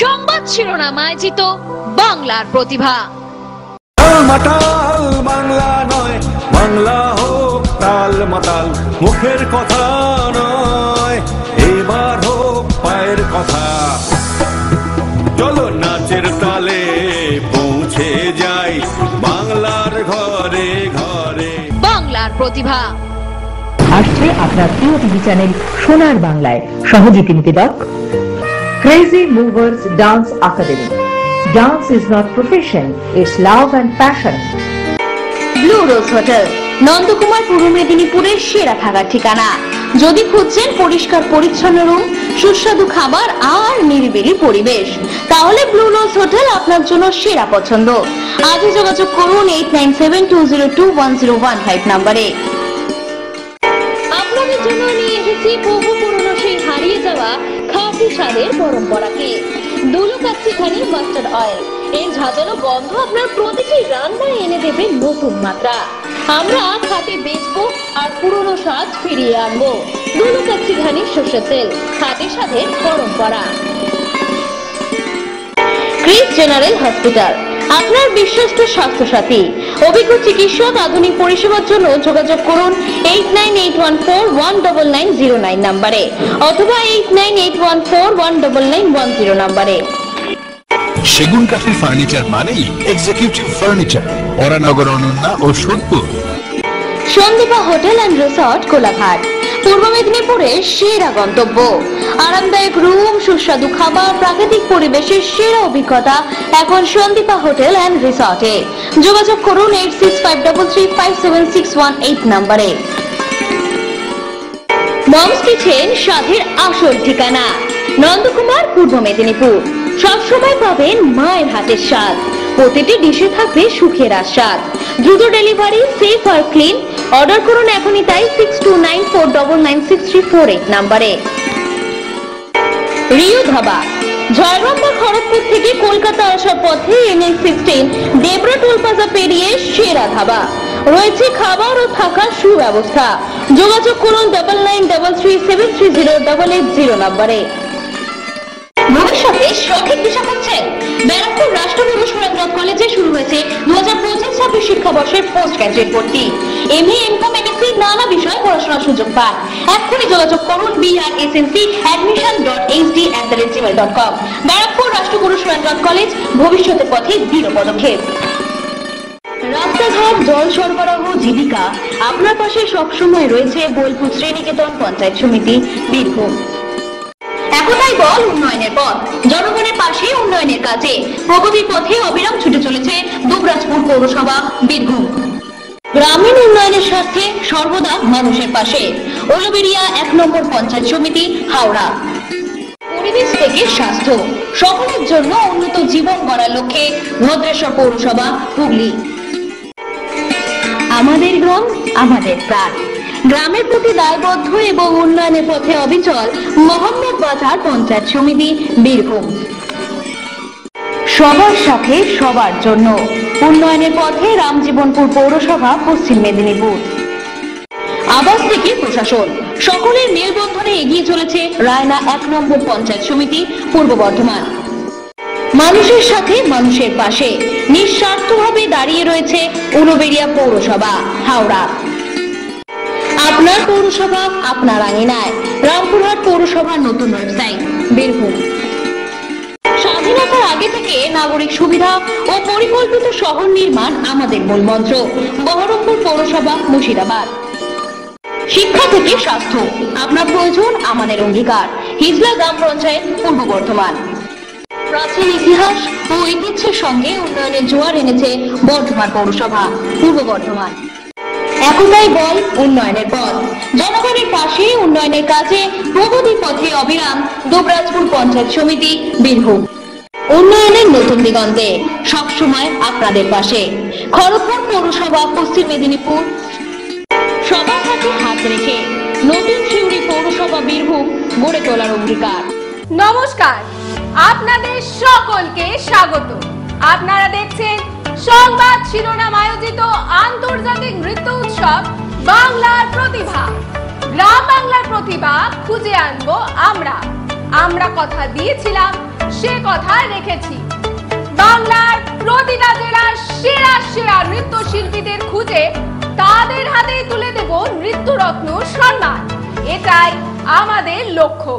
সংবাদ শিরোনামায় জিত বাংলার প্রতিভা। মাতাল বাংলা নয়, বাংলা হোক তাল মাতাল, মুখের কথা নয়, এবার হোক পায়ের কথা। চলো নাচের তালে পৌঁছে যাই বাংলার ঘরে ঘরে। বাংলার প্রতিভা আসছে আপনার প্রিয় টিভি চ্যানেল সোনার বাংলায়। সহযোগী নিবেদক crazy movers dance academy. Dance is not profession, it's love and passion. Blue rose hotel, Nandakumar পূর্ব মেদিনীপুরের সেরা থাকার ঠিকানা। যদি খুঁজছেন পরিষ্কার পরিচ্ছন্ন রুম, সুস্বাদু খাবার আর নিরিবিলি পরিবেশ, তাহলে ব্লু রোজ হোটেল আপনার জন্য সেরা পছন্দ। আজই যোগাযোগ করুন 8972021015 নম্বরে। আপনাদের জন্য নিয়ে এসেছি বহু পুরনো সেই হারিয়ে যাওয়া খাঁটি স্বাদের পরম্পরাকে। দুলুকাচ্চিখানি মাস্টার্ড অয়েল, এর ঝাঁঝালো গন্ধ আপনার প্রতিটি রান্নায় এনে দেবে নতুন মাত্রা। আমরা খাঁটি বেচবো আর পুরনো স্বাদ ফিরিয়ে আনবো। দুলুকাচ্চিখানি সর্ষের তেল, খাঁটি স্বাদের পরম্পরা। ক্রিস জেনারেল হসপিটাল, আপনার বিশ্বস্ত স্বাস্থ্যসাথী। অভিজ্ঞ চিকিৎসক, আধুনিক পরিষেবার জন্য যোগাযোগ করুন 8981419909 নম্বরে অথবা 8981419910 নম্বরে। সেগুন কাঠের ফার্নিচার মানেই এক্সিকিউটিভ ফার্নিচার, ওরানগর, অনন্যা ও Sodepur. Sandipa hotel and resort, Kolaghat, পূর্ব মেদিনীপুরের সেরা গন্তব্য। আরামদায়ক রুম, সুস্বাদু খাবার, প্রাকৃতিক পরিবেশের সেরা অভিজ্ঞতা এখন সন্দীপা হোটেল অ্যান্ড রিসর্টে। যোগাযোগ করুন 8653357618 নম্বরে। মমস কিচেন, স্বাদের আসল ঠিকানা, নন্দকুমার পূর্ব মেদিনীপুর। সবসময় পাবেন মায়ের হাতের স্বাদ, প্রতিটি ডিশে থাকবে সুখের আস্বাদ। দ্রুত ডেলিভারি, সেফ আর ক্লিন। অর্ডার করুন এখনই তাই 6294996348 নম্বরে। রিও ধাবা, ঝাড়গ্রাম বা খড়গপুর থেকে কলকাতা আসার পথে NH16 দেবরা টোল প্লাজা পেরিয়ে সেরা ধাবা। রয়েছে খাবার ও থাকার সুব্যবস্থা। যোগাযোগ করুন 9933373080 নম্বরে। ভবিষ্যতে সঠিক দিশা খুঁজছেন? ব্যারাকপুর রাষ্ট্রগুরু সুরেন্দ্রনাথ কলেজে শুরু হয়েছে 2025-26 শিক্ষাবর্ষের পোস্ট গ্রাজুয়েট ভর্তি। MA, MCOM, MSc নানা বিষয়ে পড়াশোনার সুযোগ পান। এখনই যোগাযোগ করুন brsncadmission.hd@gmail.com। ব্যারাকপুর রাষ্ট্রগুরু সুরেন্দ্রনাথ কলেজ, ভবিষ্যতের পথে দৃঢ় পদক্ষেপ। রাস্তাঘাট, জল সরবরাহ, জীবিকা, আপনার পাশে সবসময় রয়েছে বোলপুর শ্রীনিকেতন পঞ্চায়েত সমিতি, বীরভূম। একটাই বল, উন্নয়নের পথ। জনগণের পাশে উন্নয়নের কাজে প্রগতির পথে অবিরাম ছুটে চলেছে দুবরাজপুর পৌরসভা, বীরভূম। গ্রামীণ উন্নয়নের স্বার্থে সর্বদা মানুষের পাশে। উলুবেড়িয়া 1 নম্বর পঞ্চায়েত সমিতি, হাওড়া। পরিবেশ থেকে স্বাস্থ্য, সকলের জন্য উন্নত জীবন গড়ার লক্ষ্যে ভদ্রেশ্বর পৌরসভা, হুগলি। আমাদের গ্রাম, আমাদের প্রাণ। গ্রামের প্রতি দায়বদ্ধ এবং উন্নয়নের পথে অবিচল মোহাম্মদ বাজার পঞ্চায়েত সমিতি, বীরভূম। সবার সাথে সবার জন্য উন্নয়নের পথে রামজীবনপুর পৌরসভা, পশ্চিম মেদিনীপুর। আবাস থেকে প্রশাসন, সকলের মেলবন্ধনে এগিয়ে চলেছে রায়না 1 নম্বর পঞ্চায়েত সমিতি, পূর্ব বর্ধমান। মানুষের সাথে মানুষের পাশে নিঃস্বার্থভাবে দাঁড়িয়ে রয়েছে উলুবেড়িয়া পৌরসভা, হাওড়া। আপনার পৌরসভা আপনার আঙিনায়, রামপুরহাট পৌরসভার নতুন ওয়েবসাইট, বীরভূম। স্বাধীনতার আগে থেকে নাগরিক সুবিধা ও পরিকল্পিত শহর নির্মাণ আমাদের মূল মন্ত্র, বহরমপুর পৌরসভা, মুর্শিদাবাদ। শিক্ষা থেকে স্বাস্থ্য, আপনার প্রয়োজন আমাদের অঙ্গীকার, হিজলা গ্রাম পঞ্চায়েত, পূর্ব বর্ধমান। প্রাচীন ইতিহাস ও ঐতিহ্যের সঙ্গে উন্নয়নের জোয়ার এনেছে বর্ধমান পৌরসভা, পূর্ব বর্ধমান। একটাই বল, উন্নয়নের পথ। জনগণের পাশে উন্নয়নের কাজে প্রগতির পথে অবিরাম দুবরাজপুর পঞ্চায়েত সমিতি, বীরভূম। উন্নয়নের নতুন দিগন্তে সবসময় আপনাদের পাশে খড়গপুর পৌরসভা, পশ্চিম মেদিনীপুর। সবার সাথে হাত রেখে নতুন সিউড়ি পৌরসভা, বীরভূম গড়ে তোলার অঙ্গীকার। নমস্কার, আপনাদের সকলকে স্বাগত। আপনারা দেখছেন সংবাদ শিরোনাম আয়োজিত আন্তর্জাতিক নৃত্য উৎসব বাংলার প্রতিভা। গ্রাম বাংলার প্রতিভা খুঁজে আনবো আমরা। কথা দিয়েছিলাম সে কথা রেখেছি। বাংলার প্রতিটা জেলার সেরা সেরা নৃত্যশিল্পীদের খুঁজে তাদের হাতেই তুলে দেব নৃত্যরত্ন সম্মান। এটাই আমাদের লক্ষ্য।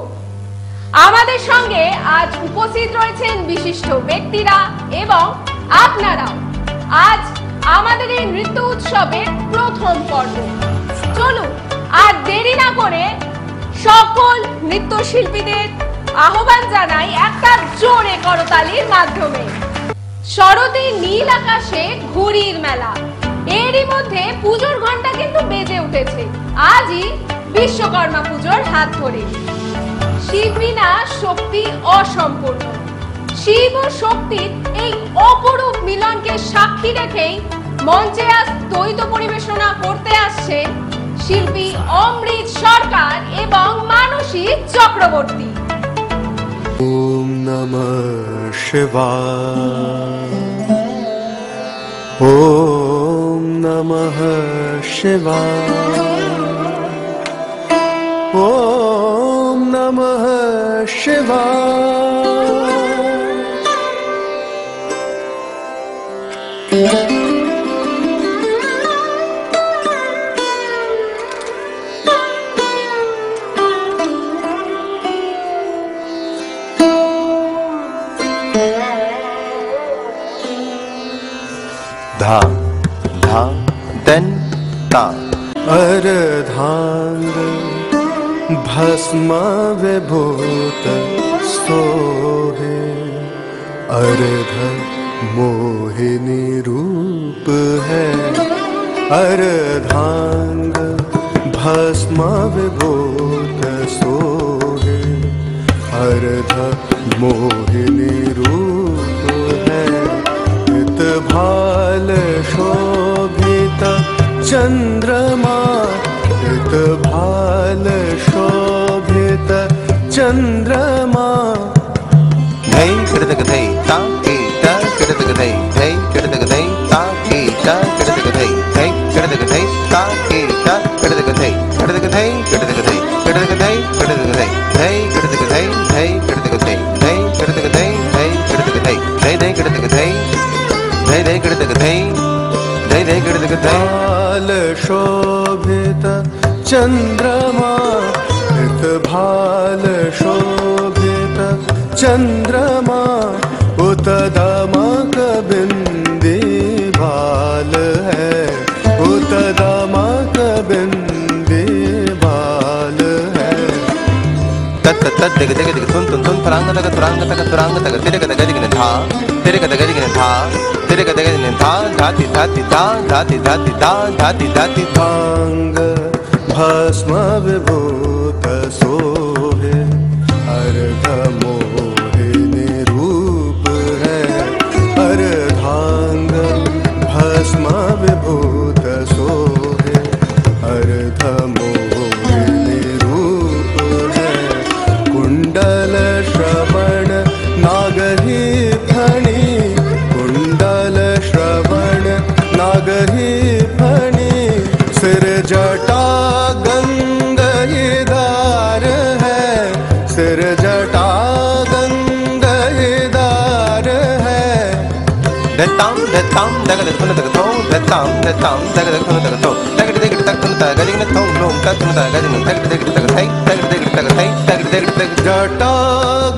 আমাদের সঙ্গে আজ উপস্থিত রয়েছেন বিশিষ্ট ব্যক্তিরা এবং আপনারাও। আজ আমাদের এই নৃত্য উৎসবের প্রথম পর্ব। চলুন আর দেরি না করে সকল নৃত্যশিল্পীদের আহ্বান জানাই একটা জোরে করতালির মাধ্যমে। শরতে নীল আকাশে ঘুড়ির মেলা, এরই মধ্যে পুজোর ঘন্টা কিন্তু বেজে উঠেছে। আজই বিশ্বকর্মা পুজোর হাত ধরে। শিব বিনা শক্তি অসম্পূর্ণ। শিব ও শক্তির এই অপরূপ মিলনকে সাক্ষী রেখেই মঞ্চে আজ দ্বৈত পরিবেশনা করতে আসছে শিল্পী অমৃত সরকার এবং মানসী চক্রবর্তী। ওম নমঃ শিবায়, ওম নমঃ শিবায়, ওম নমঃ শিবায়। धा धा दन ता अर्धांग भस्म विभूत सोहे, अर्ध मोहिनी रूप है। अर्धांग भस्म विभूत सोहे, अर्ध मोहिनी रूप है। भाल शोभित चंद्रमा, इत भाल शोभित चंद्रमा। धै कृतक धै ता के ता कृतक धै, धै कृतक धै ता के ता कृतक धै, धै कृतक धै ता के ता कृतक धै, कृतक धै कृतक धै कृतक धै कृतक धै, धै कृतक धै धै कृतक धै, धै कृतक धै धै कृतक धै, धै धै कृतक धै धै धै कृतक धै, धै धै कृतक धै। भाल शोभित चंद्रमा, इत भाल शोभित चंद्रमा। उत दमक बिंदी भाल है, उत दमक बिंदी भाल है। तत् तत् दिग दिग दिग तुन तुन तुन फरांग तक तुरांग तक तुरांग तक तेरे कद गदिग ने था, तेरे कद गदिग ने था, तेरे कद गदिग ने था। धाति धाति धा धाति धाति धा धाति धाति धांग भस्म विभूत सोहे, अर्ध मोहिनी रूप है। अर्धांग भस्म विभूत सोहे, अर्ध मोहिनी रूप है। कुंडल श्रवण नागही फणी, कुंडल श्रवण नागही फणी। सिर जटा गंगईदार है, सिर जटा गंगईदार है। दत्ताम दत्ताम दगद खुन दगतो, दत्ताम दत्ताम दगद खुन दगतो। दगद दगद तक खुन ता गदिग न थों लोम तक खुन ता गदिग न दगद दगद तक थई, दगद दगद तक थई, दगद दगद तक। जटा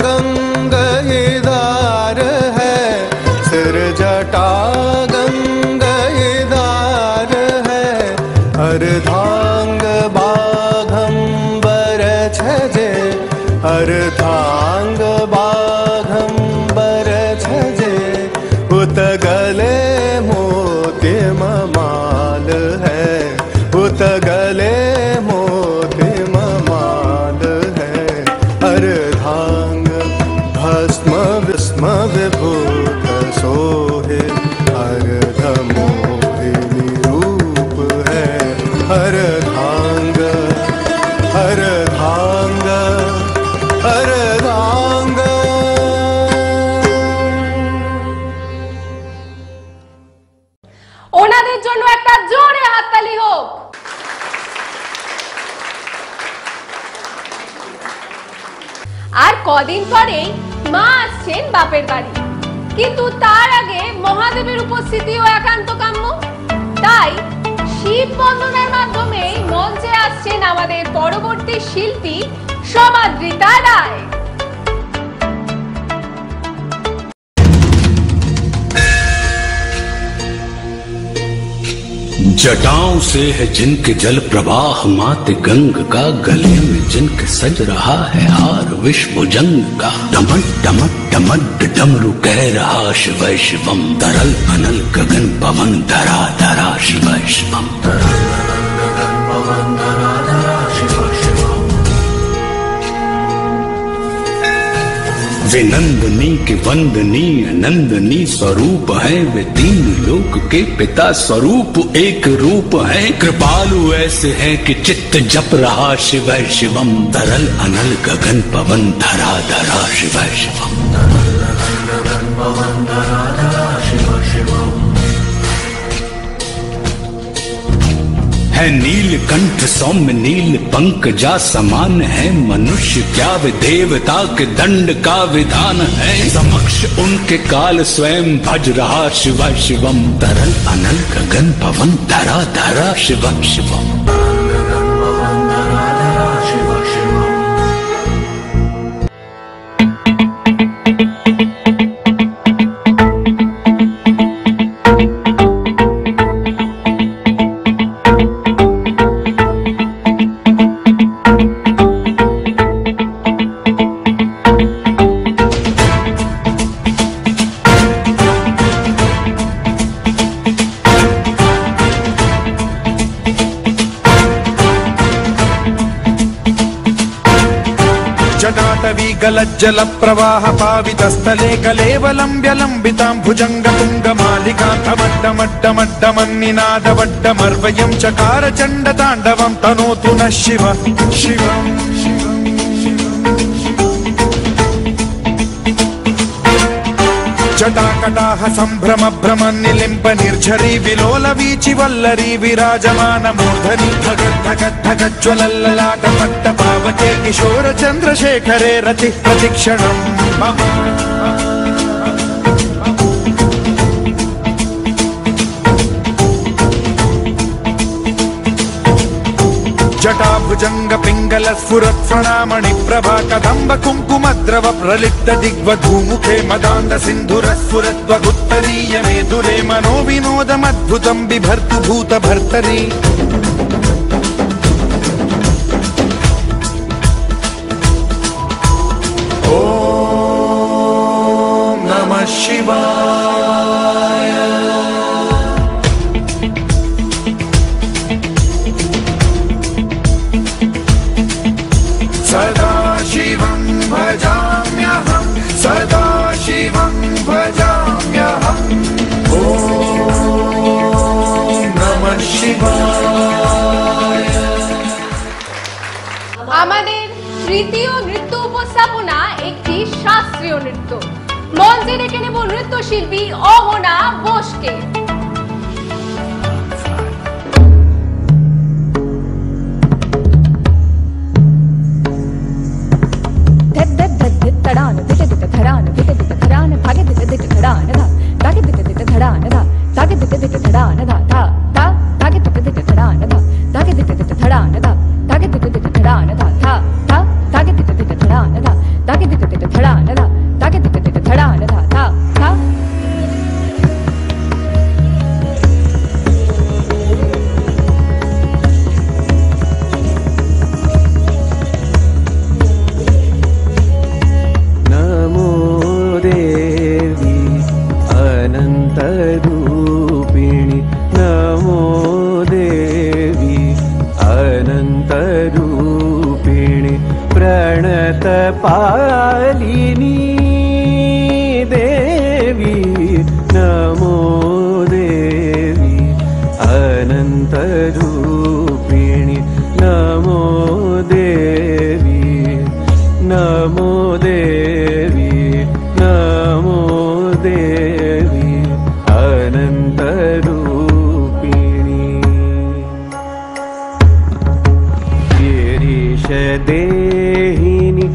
गंगईदार है, सिर जटा गंगईदार है। अर्धांग बाघंबर छजे, अर्धांग बाघंबर छजे। उत गले मोती माल है, उत गले मोती माल है। अर्धांग भस्म विस्म विभूत सोहे, अर्ध मोहिनी रूप है। अर्धांग अर्धांग अर्धांग। ওনাদের জন্য একটা জোরে হাততালি হোক। আর কদিন পরেই মা আসছেন বাপের বাড়ি, কিন্তু তার আগে মহাদেবের উপস্থিতিও একান্ত কাম্য। তাই শিব বন্দনার মাধ্যমে মঞ্চে আসছেন আমাদের পরবর্তী শিল্পী সমাদৃতা রায়। जटाओं से है जिनके जल प्रवाह मात गंग का, गले में जिनके सज रहा है हार विश्व जंग का। डमट डमट डमट डमरू कह रहा शिव शिवम, तरल अनल गगन पवन धरा धरा शिव शिवम। वे नंदनी के वंदनीय नंदनी स्वरूप है, वे तीन लोक के पिता स्वरूप एक रूप है। कृपालु ऐसे है कि चित्त जप रहा शिव शिवम, तरल अनल गगन पवन धरा धरा शिव शिवम। है नीलकंठ सौम्य नील पंकजा समान है, मनुष्य क्या वे देवता के दंड का विधान है। समक्ष उनके काल स्वयं भज रहा शिव शिवम, तरल अनल गगन पवन धरा धरा शिव शिवम। जटाटवी गलज्जल प्रवाह पावितस्थले कलेवलम्ब्य लम्बितां भुजंग तुंग मालिकान्तमड्डमड्डमड्डमन्निनादवड्डमर्वयं चकार चण्ड ताण्डवं तनोतु नः शिव शिवम्। जटाकटाह सम्भ्रम भ्रम निलिम्ब निर्झरी विलोल वीचि वल्लरी विराजमान मूर्धनि, धगद् धगद् धगज्ज्वलल्ललाट पट्ट पावके किशोर चन्द्रशेखरे रति प्रतिक्षणम् मम। जटाभुजंग पिंगल स्फुरत् फणामणि प्रभा कदम्ब कुङ्कुमद्रव प्रलिप्त दिग्वधूमुखे मदान्ध सिन्धुर स्फुरत् वगुत्तरीय मेधुरे मनो विनोदमद्भुतं बिभर्तु भूत भर्तरि। ॐ नमः शिवाय। सदा शिवं भजाम्यहं, सदा शिवं भजाम्यहं। ॐ नमः शिवाय। আমাদের তৃতীয় নৃত্য উপস্থাপনা একটি শাস্ত্রীয় নৃত্য। মঞ্চে ডেকে নেব নৃত্যশিল্পী অহনা বোসকে। अनन्तरूपिणि नमो देवी अनन्तरूपिणि प्रणतपालिनी देवी नमो देवी अनन्तरूपिणि नमो देवी नमो देवी नमो देवी अनन्तरूपिणि। गिरीशदेहिनि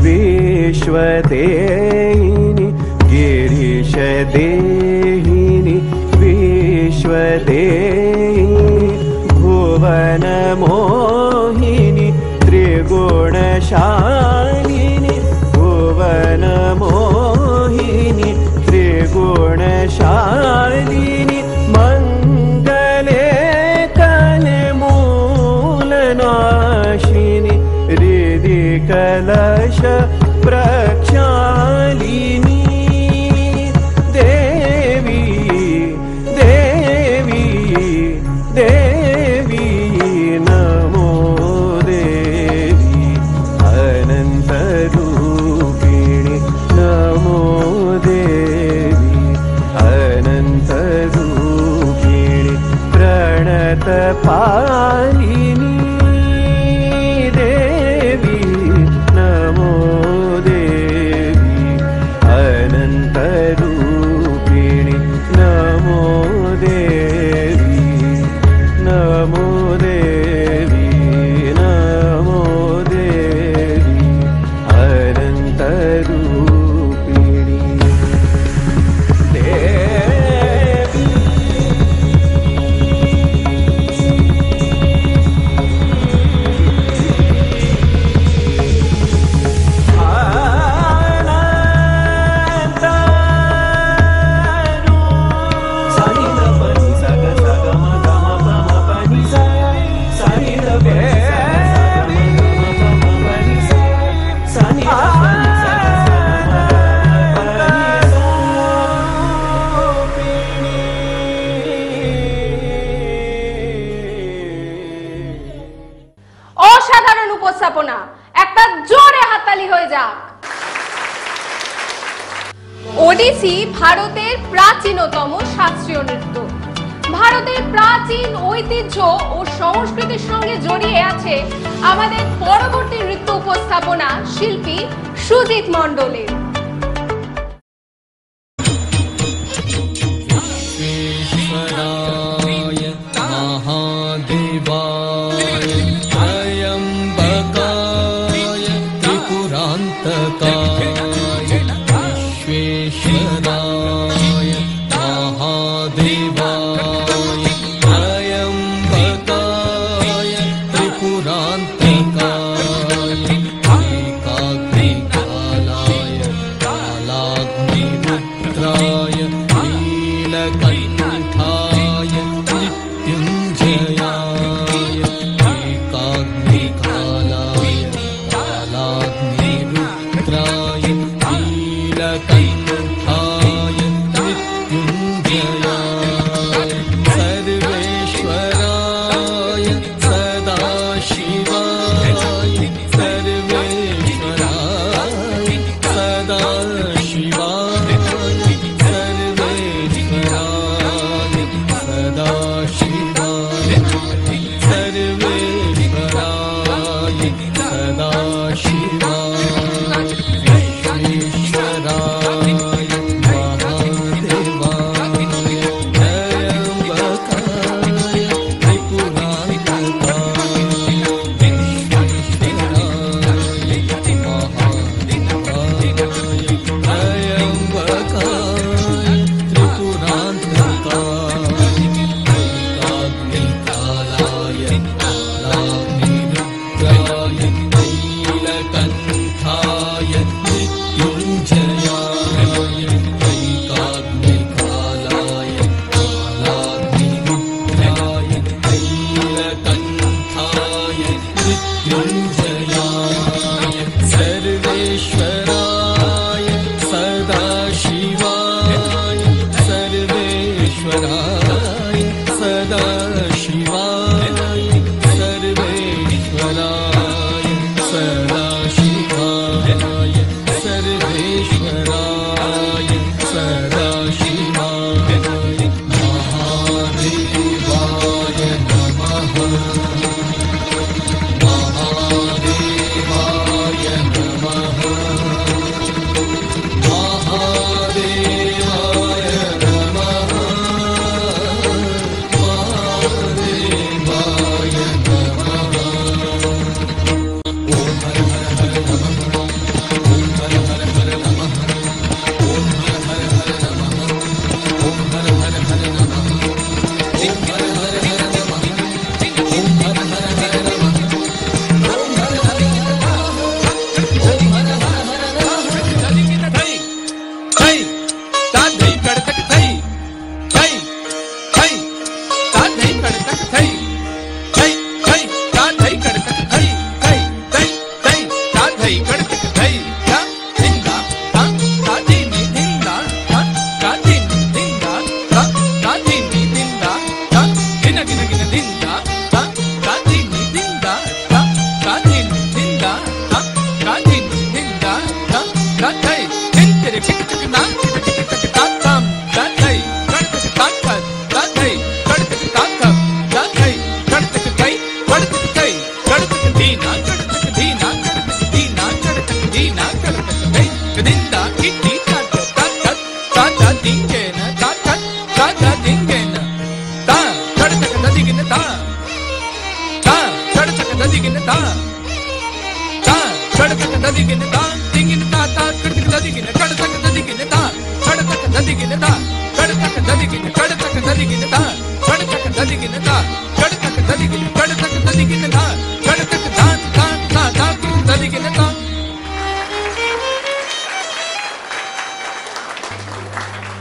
विश्व विश्वदेहिनि गिरीशदेहिनि विश्वदेहिनि भुवनमोहिनि त्रिगुणशालिनि भुवनमोहिनि त्रिगुणशालिनि मङ्गले कलमूलनाशिनि हृदि कलश प्रक्षालिनी देवी देवी देवी नमो देवी अनन्तरूपिणि नमो देवी अनन्तरूपिणि प्रणतपालिनी देवी नमो देवी अनन्तरूपिणि नमो देवी नमो देवी नमो देवी अनन्तरूपिणि देवी অসাধারণ উপস্থাপনা, একটা জোরে হাততালি হয়ে যাক। ওডিসি ভারতের প্রাচীনতম শাস্ত্রীয় নৃত্য। ভারতের প্রাচীন ঐতিহ্য ও সংস্কৃতির সঙ্গে জড়িয়ে আছে আমাদের পরবর্তী নৃত্য উপস্থাপনা শিল্পী সুজিত মণ্ডলের। सदा शिवाय विश्वेश्वराय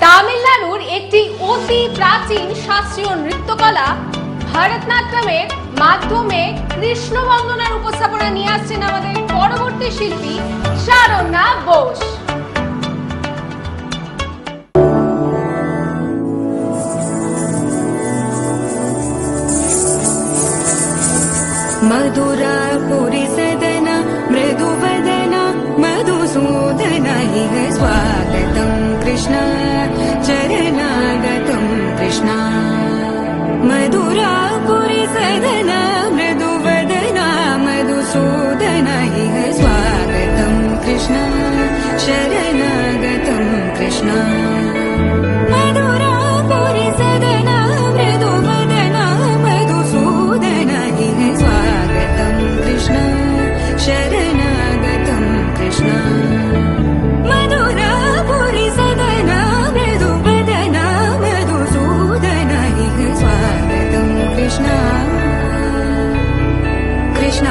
তামিলনাড়ুর একটি অতি প্রাচীন শাস্ত্রীয় নৃত্যকলা ভারতনাট্যমের মাধ্যমে কৃষ্ণ বন্দনার উপস্থাপনা নিয়ে আসছেন আমাদের পরবর্তী শিল্পী শারণ্যা বোস। मधुरापुरी सदन मृदुवदन मधुसूदन इह स्वागतं कृष्ण चरणागतं कृष्ण मधुरापुरी सदन मृदुवदन मधुसूदन इह स्वागतं कृष्ण शरणागतं कृष्ण मधुरापुरी सदन मृदुवदन मधुसूदन इह स्वागतं कृष्ण शरणागतं कृष्ण मधुरापुरी सदन मृदुवदन मधुसूदन इह स्वागतं कृष्ण कृष्ण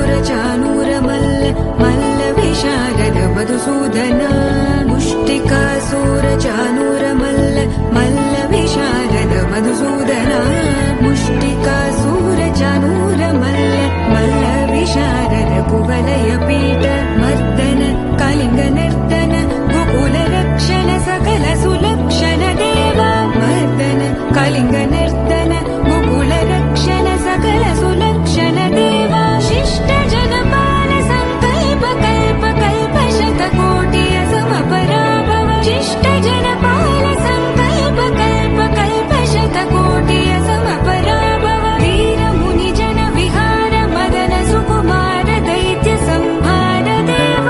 मुष्टिकासूरचानूरमल्ल मल्लविशारद मधुसूदन मुष्टिकासूरचानूरमल्ल मल्लविशारद मधुसूदन मुष्टिकासूरचानूरमल्ल मल्लविशारद कुवलयपीठ मर्दन कलिङ्गनर्तन गोकुलरक्षण सकल सुलक्षण देव मर्दन कलिङ्गनर्तन गोकुलरक्षण सकल सुलक्षण देव शिष्ट जनपाल संकल्प कल्प कल्प शतकोटिय समपराभव शिष्ट जनपाल संकल्प कल्प कल्प शतकोटिय समपराभव वीर मुनि जन विहार मदन सुकुमार दैत्य संहार देव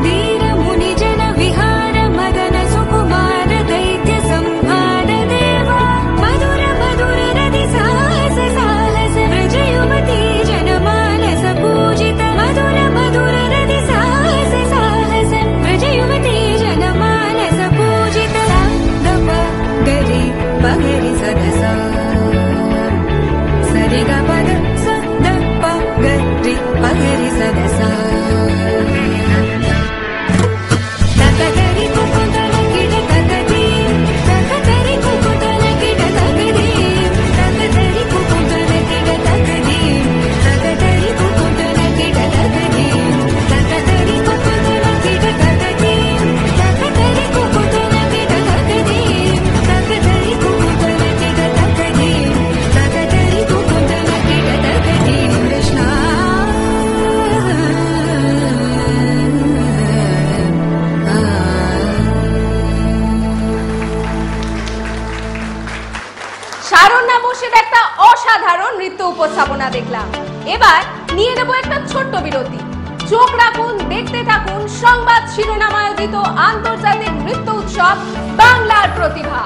वीर मुनि जन विहार मदन सुकुमार दैत्य संहार देव मधुर मधुर रति साहस साहस व्रज युवती जनमानस पूजित मधुर मधुर रति साहस साहस व्रज युवती जनमानस पूजित दप गरि पगरि सदसा सरि ग पद स द प गरि पगरि सदसा तकदरि कुकुतल किड तकदी तकदरि कुकुतल किड तकदी तकदरि कुकुतल किड तकदी तकदरि कुकुतल किड तकदी तकदरि कुकुतल किड तकदी तकदरि कुकुतल किड तकदी तकदरि कुकुतल किड तकदी तकदरि कुकुतल किड तकदी कृष्ण শারণ্যা বোসের একটা অসাধারণ নৃত্য উপস্থাপনা দেখলাম। এবার নিয়ে নেব একটা ছোট্ট বিরতি। চোখ রাখুন, দেখতে থাকুন সংবাদ শিরোনাম আয়োজিত আন্তর্জাতিক নৃত্য উৎসব বাংলার প্রতিভা।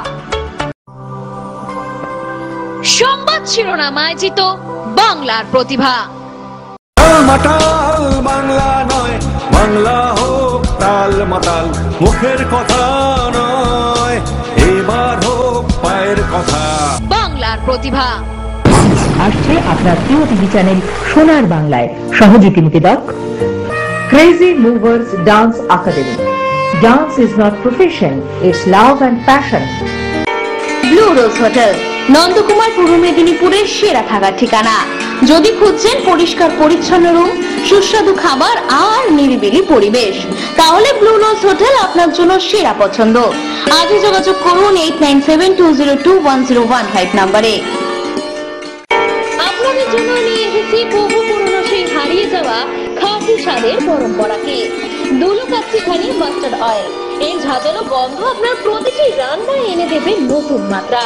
সংবাদ শিরোনাম আয়োজিত বাংলার প্রতিভা। মাতাল বাংলা নয়, বাংলা হোক তাল মাতাল, মুখের কথা নয়, এবার হোক পায়ের কথা। বাংলার প্রতিভা আসছে আপনার প্রিয় টিভি চ্যানেল সোনার বাংলায়। সহযোগী নিবেদক crazy movers dance academy. Dance is not profession, it's love and passion. Blue rose hotel, Nandakumar পূর্ব মেদিনীপুরের সেরা থাকার ঠিকানা। যদি খুঁজছেন পরিষ্কার পরিচ্ছন্ন রুম, সুস্বাদু খাবার আর নিরিবিলি পরিবেশ, তাহলে ব্লু রোজ হোটেল আপনার জন্য সেরা পছন্দ। আজই যোগাযোগ করুন 8972021015 নম্বরে। এনেছি বহু পুরনো সেই হারিয়ে যাওয়া খাঁটি স্বাদের পরম্পরাকে। দুলো কাচ্চিখানি মাস্টার্ড অয়েল, এই ঝাঁঝালো গন্ধ আপনার প্রতিটি রান্নায় এনে দেবে নতুন মাত্রা।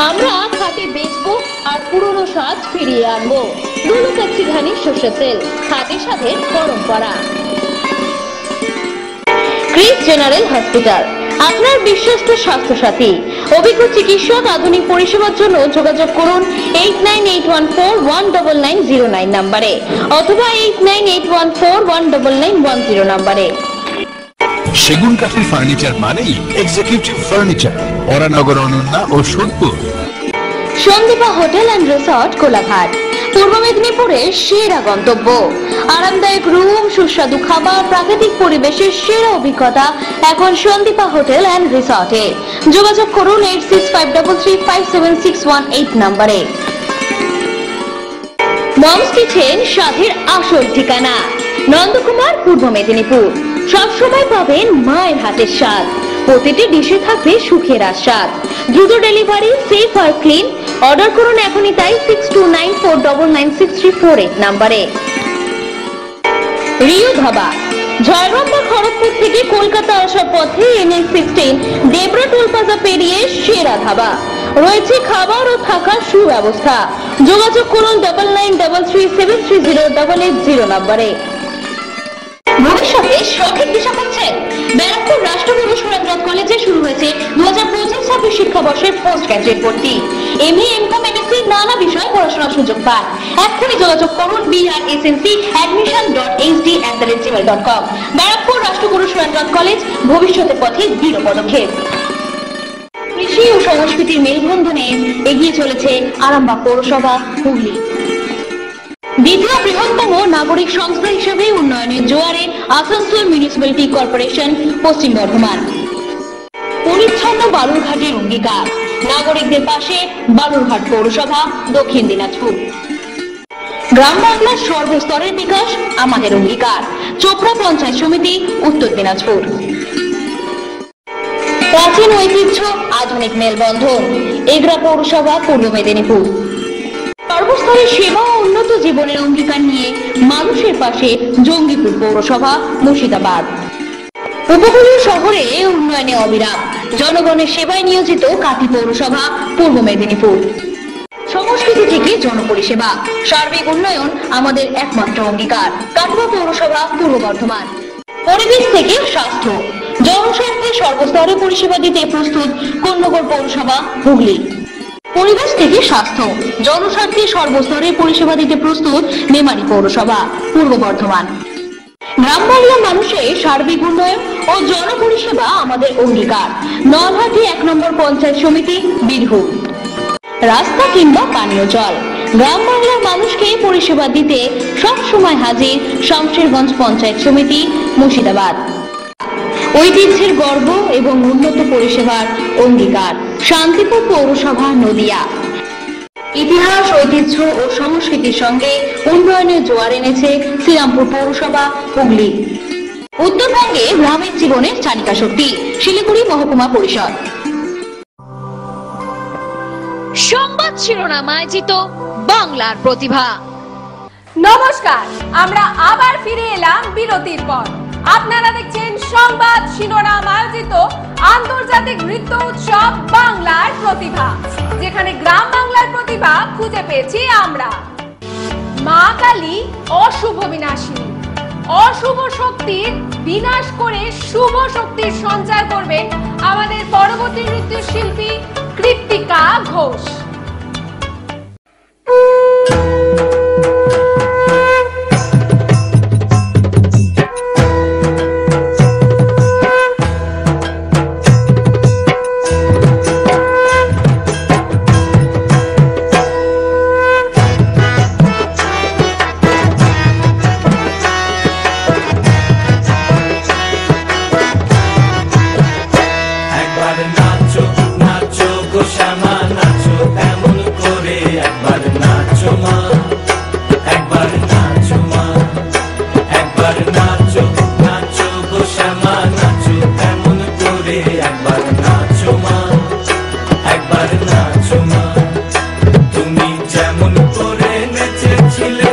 আমরা খাঁটি বেচবো আর পুরনো স্বাদ ফিরিয়ে আনবো। দুলো কাচ্চিখানি সর্ষের তেল, খাঁটি স্বাদের পরম্পরা। ক্রিস জেনারেল হসপিটাল, আপনার বিশ্বস্ত স্বাস্থ্য সাথী। অভিজ্ঞ চিকিৎসক, আধুনিক পরিষেবার জন্য যোগাযোগ করুন 8981419909 নম্বরে অথবা 8981419910 নম্বরে। সেগুন কাঠের ফার্নিচার মানেই এক্সিকিউটিভ ফার্নিচার, ওরানগর, অনন্যা ও Sodepur. Sandipa hotel and resort, Kolaghat, পূর্ব মেদিনীপুরের সেরা গন্তব্য। আরামদায়ক রুম, সুস্বাদু খাবার, প্রাকৃতিক পরিবেশের সেরা অভিজ্ঞতা এখন সন্দীপা হোটেল অ্যান্ড রিসর্টে। যোগাযোগ করুন 8653357618 নম্বরে। মমস কিচেন, স্বাদের আসল ঠিকানা, নন্দকুমার, পূর্ব মেদিনীপুর। সবসময় পাবেন মায়ের হাতের স্বাদ, প্রতিটি ডিশে থাকবে সুখের আস্বাদ। দ্রুত ডেলিভারি, সেফ আর ক্লিন। অর্ডার করুন এখনই তাই 6294996348 নম্বরে। রিও ধাবা, ঝাড়গ্রাম বা খড়গপুর থেকে কলকাতা আসার পথে NH16 দেবরা টোল প্লাজা পেরিয়ে সেরা ধাবা। রয়েছে খাবার ও থাকার সুব্যবস্থা। যোগাযোগ করুন 9933373088 নম্বরে। ভবিষ্যতে সঠিক দিশা পাচ্ছেন? ব্যারাকপুর রাষ্ট্রগুরু সুরেন্দ্রনাথ কলেজে শুরু হয়েছে 2025-26 শিক্ষাবর্ষের পোস্ট গ্রাজুয়েট ভর্তি। MA, MCOM, MSc নানা বিষয়ে পড়াশোনার সুযোগ পান। এখনই যোগাযোগ করুন brsnc@admission.hd@gmail.com। ব্যারাকপুর রাষ্ট্রগুরু সুরেন্দ্রনাথ কলেজ, ভবিষ্যতের পথে দৃঢ় পদক্ষেপ। কৃষি ও সংস্কৃতির মেলবন্ধনে এগিয়ে চলেছে আরামবাগ পৌরসভা, হুগলি। দ্বিতীয় বৃহত্তম নাগরিক সংস্থা হিসেবে উন্নয়নের জোয়ারে আসানসোল মিউনিসিপ্যালিটি কর্পোরেশন, পশ্চিম বর্ধমান। পরিচ্ছন্ন বালুরঘাটের অঙ্গীকার, নাগরিকদের পাশে বালুরঘাট পৌরসভা, দক্ষিণ দিনাজপুর। গ্রাম বাংলার সর্বস্তরের বিকাশ আমাদের অঙ্গীকার, চোপড়া পঞ্চায়েত সমিতি, উত্তর দিনাজপুর। প্রাচীন ঐতিহ্য, আধুনিক মেলবন্ধন, এগরা পৌরসভা, পূর্ব মেদিনীপুর। সর্বস্তরের সেবা ও উন্নত জীবনের অঙ্গীকার নিয়ে মানুষের পাশে জঙ্গিপুর পৌরসভা, মুর্শিদাবাদ। উপকূলীয় শহরে উন্নয়নে অবিরাম, জনগণের সেবায় নিয়োজিত কাঠি পৌরসভা, পূর্ব মেদিনীপুর। সংস্কৃতি থেকে জনপরিষেবা, সার্বিক উন্নয়ন আমাদের একমাত্র অঙ্গীকার, কাটোয়া পৌরসভা, পূর্ব বর্ধমান। পরিবেশ থেকে স্বাস্থ্য, জনস্বাস্থ্যের সর্বস্তরে পরিষেবা দিতে প্রস্তুত কোন্নগর পৌরসভা, হুগলি। পরিবেশ থেকে স্বাস্থ্য, জনস্বার্থে সর্বস্তরে পরিষেবা দিতে প্রস্তুত মেমারি পৌরসভা, পূর্ব বর্ধমান। গ্রাম বাংলার মানুষের সার্বিক উন্নয়ন ও জনপরিষেবা আমাদের অঙ্গীকার, নলহাটি 1 নম্বর পঞ্চায়েত সমিতি, বীরভূম। রাস্তা কিংবা পানীয় জল, গ্রাম বাংলার মানুষকে পরিষেবা দিতে সবসময় হাজির শামশেরগঞ্জ পঞ্চায়েত সমিতি, মুর্শিদাবাদ। ঐতিহ্যের গর্ব এবং উন্নত পরিষেবার অঙ্গীকার, শান্তিপুর পৌরসভা, নদিয়া। ইতিহাস, ঐতিহ্য ও সংস্কৃতির সঙ্গে উন্নয়নের জোয়ার এনেছে শ্রীরামপুর পৌরসভা, হুগলি। উত্তরবঙ্গে গ্রামীণ জীবনের চালিকা শক্তি, শিলিগুড়ি মহকুমা পরিষদ। সংবাদ শিরোনাম আয়োজিত বাংলার প্রতিভা। নমস্কার, আমরা আবার ফিরে এলাম বিরতির পর। আপনারা দেখছেন সংবাদ শিরোনাম আয়োজিত আন্তর্জাতিক নৃত্য উৎসব বাংলার প্রতিভা, যেখানে গ্রাম বাংলার প্রতিভা খুঁজে পেয়েছি আমরা। মা কালী অশুভ বিনাশিনী, অশুভ শক্তির বিনাশ করে শুভ শক্তির সঞ্চার করবেন আমাদের পরবর্তী নৃত্যশিল্পী কৃত্তিকা ঘোষ। তুমি যেমন করে নেচেছিলে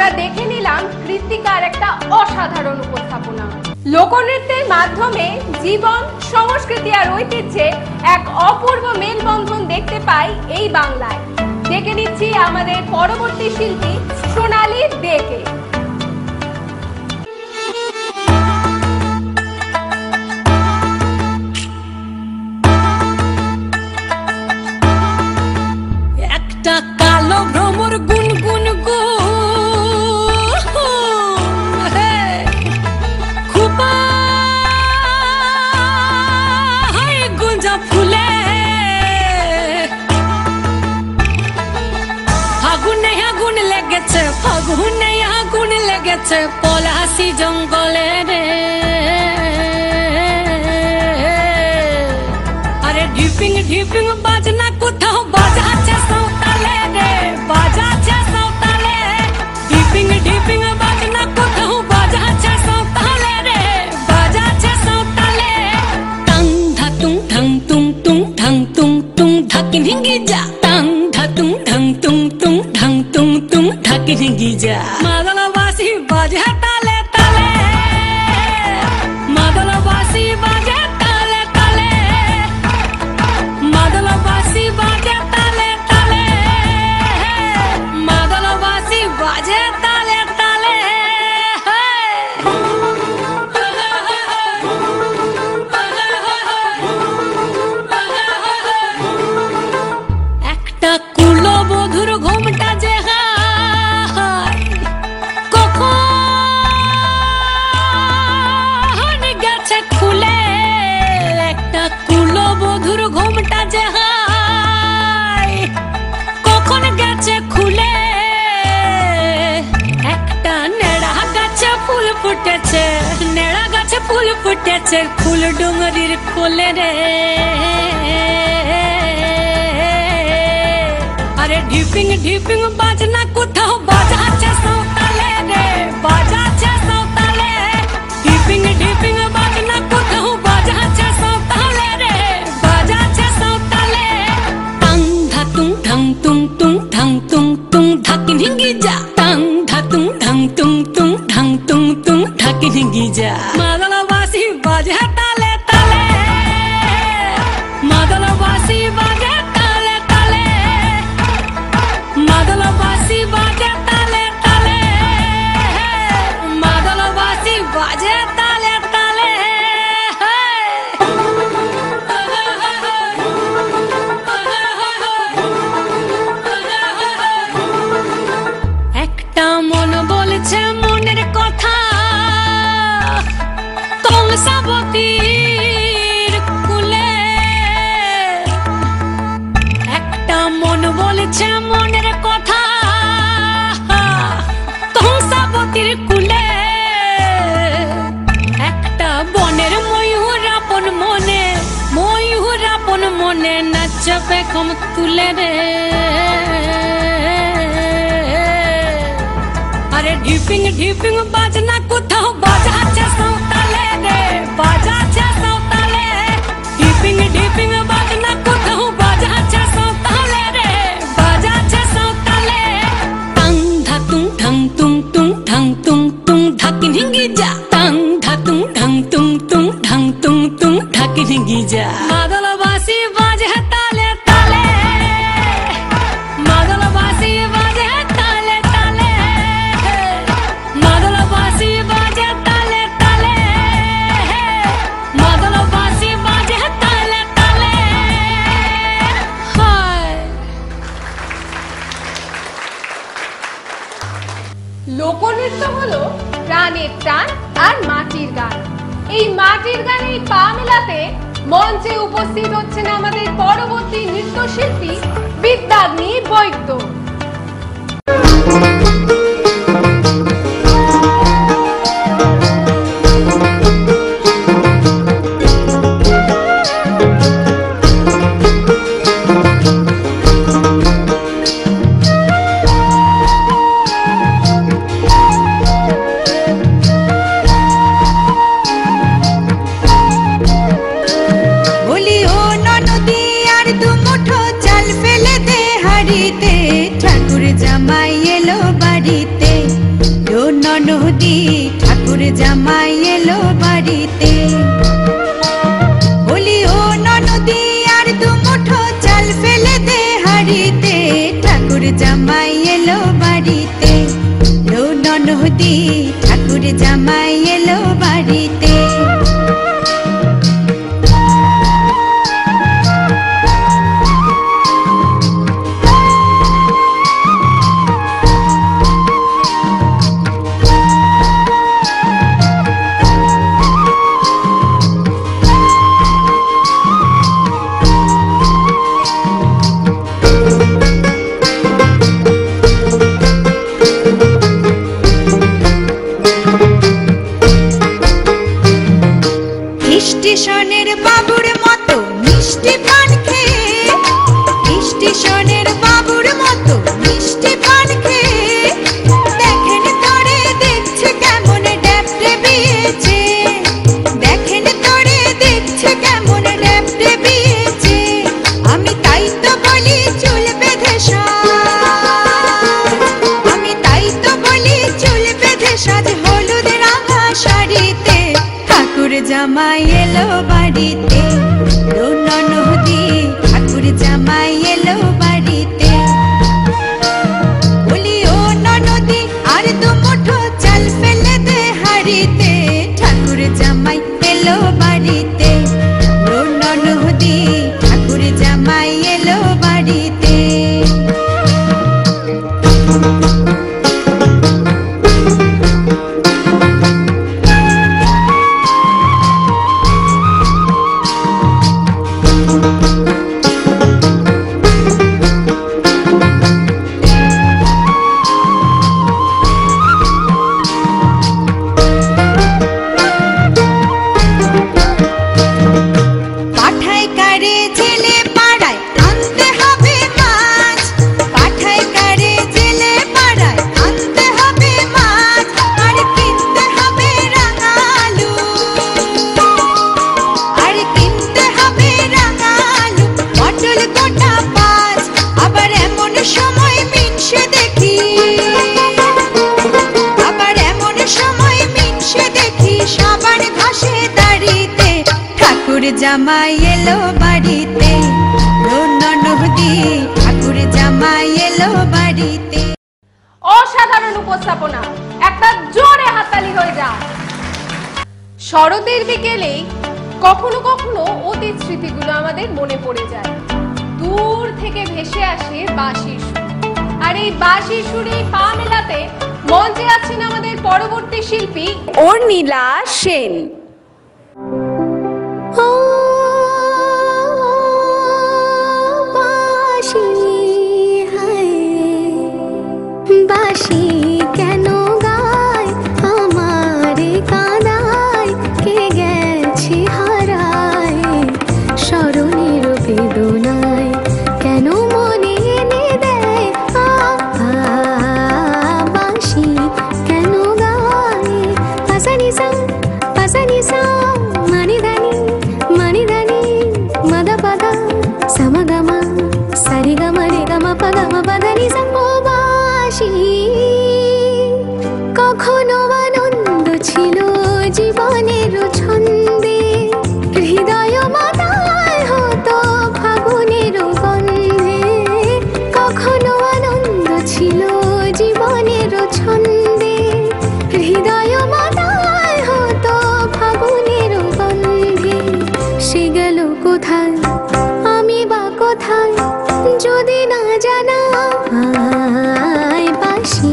আমরা দেখে নিলাম কৃত্তিকার একটা অসাধারণ উপস্থাপনা। লোকনৃত্যের মাধ্যমে জীবন, সংস্কৃতি আর ঐতিহ্যে এক অপূর্ব মেলবন্ধন দেখতে পাই এই বাংলায়। দেখে নিচ্ছি আমাদের পরবর্তী শিল্পী সোনালী দেকে। একটা কালো ভ্রমর গুনগুন গো খুবা গুঞ্জা ফুলে ফাগুনে আগুন লেগেছে পলাশি জঙ্গলে রে। আরে ঢিপিং ঢিপিং বাজনা কোথাও বাজাচ্ছে সাঁওতালে রে, বাজাচ্ছে সাঁওতালে। ঢিপিং ঢিপিং বাজনা কোথাও বাজাচ্ছে সাঁওতালে রে, বাজাচ্ছে সাঁওতালে। টাং ধাতুং ঢং তুং তুং ঢং তুং তুং ঢাকিন হিঙ্গি যা, টাং ধাতুং ঢং তুং তুং ঢং তুং তুং ঢাকিন হিঙ্গি যা। মাদলবাসী বাজে তালে তালে, মাদলবাসী বাজে তালে তালে, মাদলবাসী বাজে তালে তালে, মাদলবাসী বাজে তালে তালে। একটা কুলবধূর ঘুমটা যে কখন গেছে খুলে, একটা কুলবধূর ঘুমটা যে কখন গেছে খুলে। একটা নেড়া গাছে ফুল ফুটেছে, নেড়া গাছে ফুল ফুটেছে ফুল ডুঙরির কোলে রে। আরে ঢিপিং ঢিপিং বাজনা কোথাও বাজাচ্ছে সাঁওতালে রে, বাজাচ্ছে সাঁওতালে। ঢিপিং ঢিপিং বাজনা কোথাও বাজাচ্ছে সাঁওতালে রে, বাজাচ্ছে সাঁওতালে। টাং ধাতুং ঢং তুং তুং ঢং তুং তুং ঢাকিন হিঙ্গি যা, টাং ধাতুং ঢং তুং তুং ঢং তুং তুং ঢাকিন হিঙ্গি যা। মাদলবাসী বাজে তালে তালে, মাদলবাসী বাজে তালে তালে, মাদলবাসী বাজে তালে তালে, মাদলবাসী বাজে তালে তালে। একটা মন বলছে মনের কথা কংসাবতীর কুলে, একটা মন বলছে মনের কথা কংসাবতীর কুলে। একটা বনের ময়ূর আপন মনে, ময়ূর আপন মনে নাচবে কম তুলে রে। আরে ঢিপিং ঢিপিং বাজনা কোথাও বাজাচ্ছে সাঁওতালে রে, বাজাচ্ছে সাঁওতালে। ঢিপিং ঢিপিং বাজনা কোথাও বাজাচ্ছে সাঁওতালে রে, বাজাচ্ছে সাঁওতালে। টাং ধাতুং ঢং তুং তুং ঢং তুং তুং ঢাকিন হিঙ্গি যা, টাং ধাতুং ঢং তুং তুং ঢং তুং তুং ঢাকিন হিঙ্গি যা। মাদলবাসী বাজে তালে তালে, মাদলবাসী বাজে তালে তালে, মাদলবাসী বাজে তালে তালে, মাদলবাসী বাজে তালে তালে। হায় লোকনৃত্য হলো প্রাণের টান আর মাটির গান। এই মাটির গানে পা মেলাতে মঞ্চে উপস্থিত হচ্ছেন আমাদের পরবর্তী নৃত্যশিল্পী বিদ্যাগ্নি বৈদ্য। বলি ও ননদি আর দু মুঠো চাল ফেলে দে হাড়িতে, ঠাকুর জামাই এলো বাড়িতে। ঠাকুর জামাই এলো বাড়িতে। বলি ও ননদি আর দু মুঠো চাল ফেলে দে হাড়িতে, ঠাকুর জামাই এলো বাড়িতে। ও ননদি ঠাকুর জামাই এলো বাড়িতে। স্টেশনের বাবুর মতো মিষ্টি পান খেয়ে, স্টেশনের বাবুর মতো মিষ্টি পান খেয়ে, দেখেন তোরে দেখছে কেমন ড্যাপটে বিয়েছে, দেখেন তোরে দেখছে কেমন ড্যাপটে বিয়েছে। আমি তাই তো বলি চুল বেঁধে সাজ, আমি তাই তো বলি চুল বেঁধে সাজ হলুদ রাঙা শাড়িতে, ঠাকুর জামাই এলো বাড়িতে। ও ননদি ঠাকুর জামাই এলো বাড়িতে। বলি ও ননদি আর দু মুঠো চাল ফেলে দে হাড়িতে, ঠাকুর জামাই এলো বাড়িতে। ও ননদি ঠাকুর জামাই এলো বাড়িতে। পাঠায় কারে জেলে পাড়ায় আনতে হবে মাছ, পাঠায় কারে জেলে পাড়ায় আনতে হবে মাছ, আর কিনতে হবে রাঙালু, আর কিনতে হবে রাঙালু, পটল গোটা পাঁচ। আবার এমন সময় মিনসে দেখি, আবার এমন সময় মিনসে দেখি সাবান ঘাসে দাড়িতে, ঠাকুর জামাই এলো বাড়িতে। ও ননদি ঠাকুর জামাই এলো বাড়িতে। অসাধারণ উপস্থাপনা, একটা জোরে হাততালি হয়ে যায়। শরতের বিকেলে কখনো কখনো অতীত স্মৃতিগুলো আমাদের মনে পড়ে যায়। দূর থেকে ভেসে আসে বাঁশির সুর, আর এই বাঁশির সুরে পা মেলাতে মঞ্চে আছেন আমাদের পরবর্তী শিল্পী অর্ণিলা সেন। বাঁশি কেন গায় আমারে কাঁদায়, কে গেছে হারায় স্মরণের বেদনায়, কেন মনে এনে দেয় বাঁশি কেন গায়। পাসানি সা মানি ধানি মাদা পাদা সামাগামা সারি গামা রে গামা পাগামা পাদানি সা। বাঁশি কখনো আনন্দ ছিল জীবনের ছন্দে, হৃদয় মাতায় হতো ফাগুনের গন্ধে, কখনো আনন্দ ছিল জীবনের ছন্দে, হৃদয় মাতায় হতো ফাগুনের গন্ধে। সে গেল কোথায় আমি বা কোথায় যদি না জানা, বাঁশি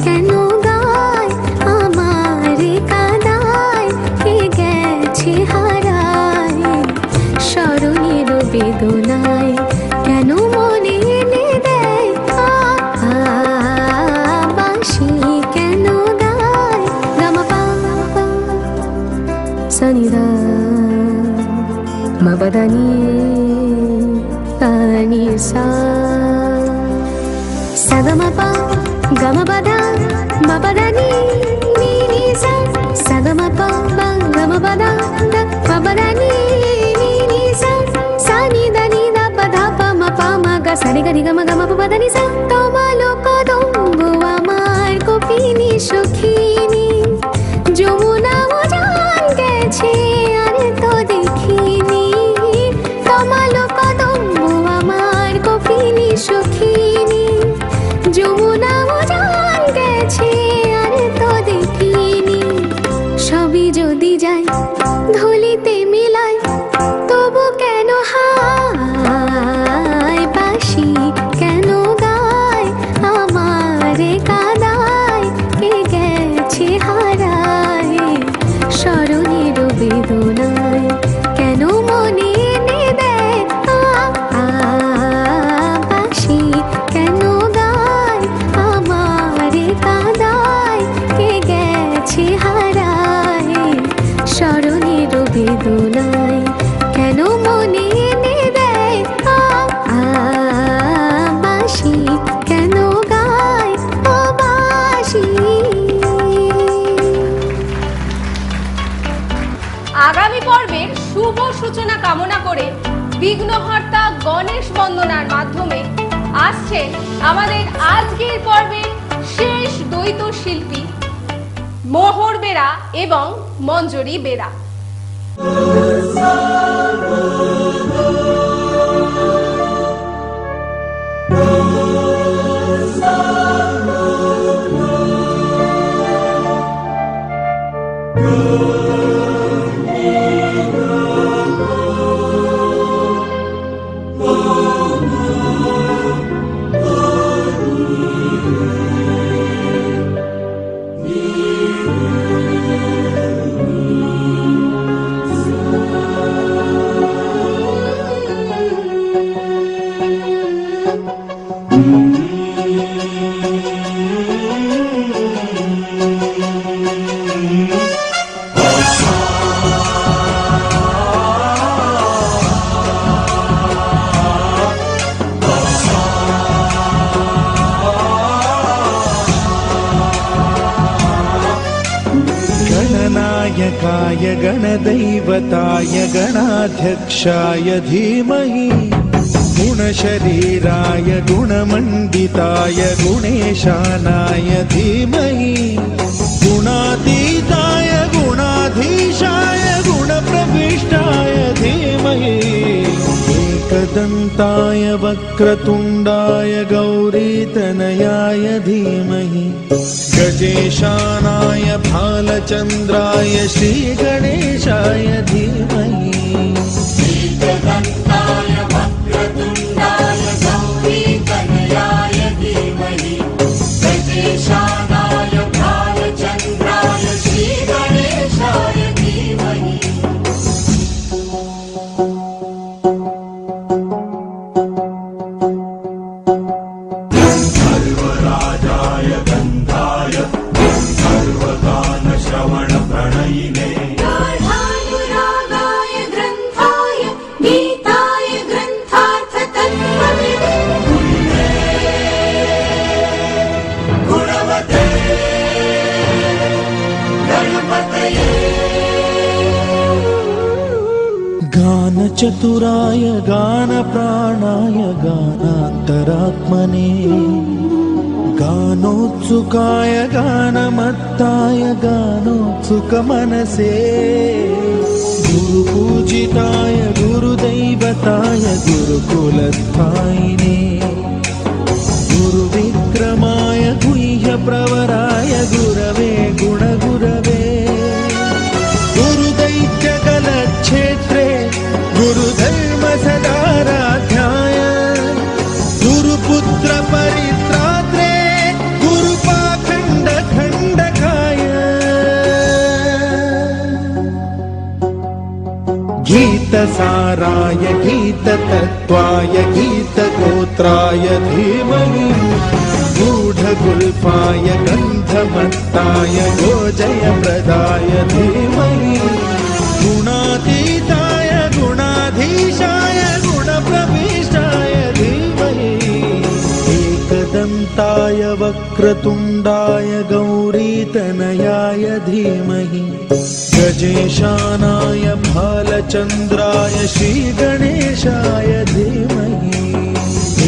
কেন গায় আমারে কাঁদায়, কে গেছে হারায় স্মরণের বেদনায়, কেন মনে এনে দেয় বাঁশি কেন গায়। গামা পা সনিদা মবদানি কানি সা সগমপা গমপদা মপদানি নি সা সগমপা গমপদা মপদানি নি সা সানি দানি দা পদা পম পম গ সানি গনি গম গম পদানি সা। তোমালো কদম্ব আমার কপিনি সখিনী যমুনা করে বিঘ্নহর্তা গণেশ বন্দনার মাধ্যমে আসছেন আমাদের আজকের পর্বের শেষ দ্বৈত শিল্পী মোহর বেরা এবং মঞ্জরি বেরা। गणनायकाय गणदैवताय गणाध्यक्षाय धीमहि गुणशरीराय गुणमण्डिताय गुणेशानाय धीमहि गुणातीताय गुणाधीशाय गुणप्रविष्टाय धीमहि एकदन्ताय वक्रतुण्डाय गौरीतनयाय धीमहि गजेशानाय भालचन्द्राय श्रीगणेशाय धीमहि एकदन्ताय वक्रतुण्डाय गौरीतनयाय धीमहि गजेशानाय भालचन्द्राय श्रीगणेशाय धीमहि। सर्वराजाय गन्धाय सर्वगानश्रवणप्रणयिने गाढानुरागाय ग्रन्थाय गीताय ग्रन्थार्थतत्त्वविदे गुणवते गणपतये गानचतुराय गानप्राणाय गानान्तरात्मने गानोत्सुकाय गानमत्ताय गानोत्सुकमनसे गुरुपूजिताय गुरुदैवताय गुरुकुलस्थायिने गुरुविक्रमाय गुह्यप्रवराय गुरवे गुणगुरवे गुरुदैत्यकलक्षेत्रे गुरुधर्मसदाराध्याय गुरुपुत्र परित्रात्रे गुरुपाखण्डखण्डकाय गीतसाराय गीततत्त्वाय गीतगोत्राय धीमहि गूढगुल्फाय गन्धमत्ताय गोजयप्रदाय धीमहि गुणातीताय गुणाधीशाय गुणप्रविष्टाय धीमहि एकदन्ताय वक्रतुण्डाय गौरीतनयाय धीमहि गजेशानाय भालचन्द्राय श्रीगणेशाय धीमहि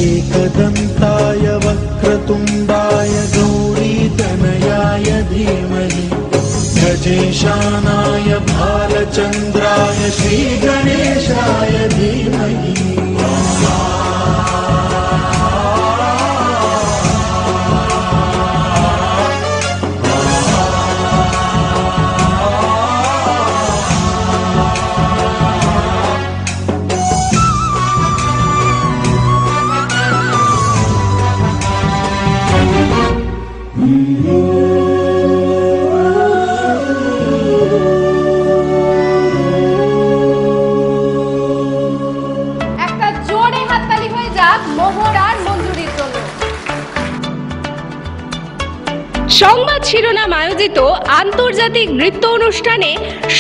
एकदन्ताय वक्रतुण्डाय गौरीतनयाय धीमहि गजेशानाय भालचन्द्राय श्रीगणेशाय धीमहि। সংবাদ শিরোনাম আয়োজিত আন্তর্জাতিক নৃত্য অনুষ্ঠানে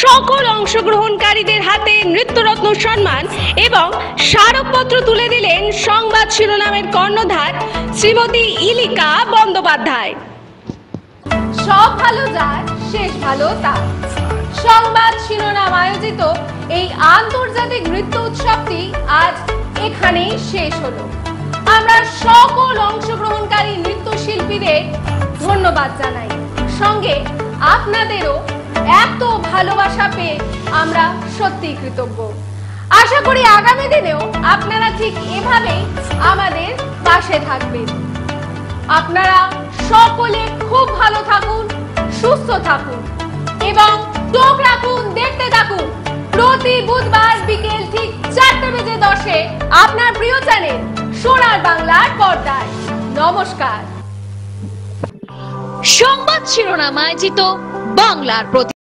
সকল অংশগ্রহণকারীদের হাতে নৃত্যরত্ন সম্মান এবং স্মারকপত্র তুলে দিলেন সংবাদ শিরোনামের কর্ণধার শ্রীমতী ইলিকা বন্দ্যোপাধ্যায়। সব ভালো যার শেষ ভালো তার। সংবাদ শিরোনাম আয়োজিত এই আন্তর্জাতিক নৃত্য উৎসবটি আজ এখানেই শেষ হলো। আমরা সকল অংশগ্রহণকারী নৃত্যশিল্পীদের ধন্যবাদ জানাই, সঙ্গে আপনাদেরও এত ভালোবাসা পেয়ে আমরা সত্যি কৃতজ্ঞ। আশা করি আগামী দিনেও আপনারা ঠিক এভাবেই আমাদের পাশে থাকবেন। আপনারা সকলে খুব ভালো থাকুন, সুস্থ থাকুন এবং চোখ রাখুন, দেখতে থাকুন প্রতি বুধবার বিকেল ঠিক 4:10 আপনার প্রিয় চ্যানেল সোনার বাংলার পর্দায়। নমস্কার। সংবাদ শিরোনাম আয়োজিত বাংলার প্রতি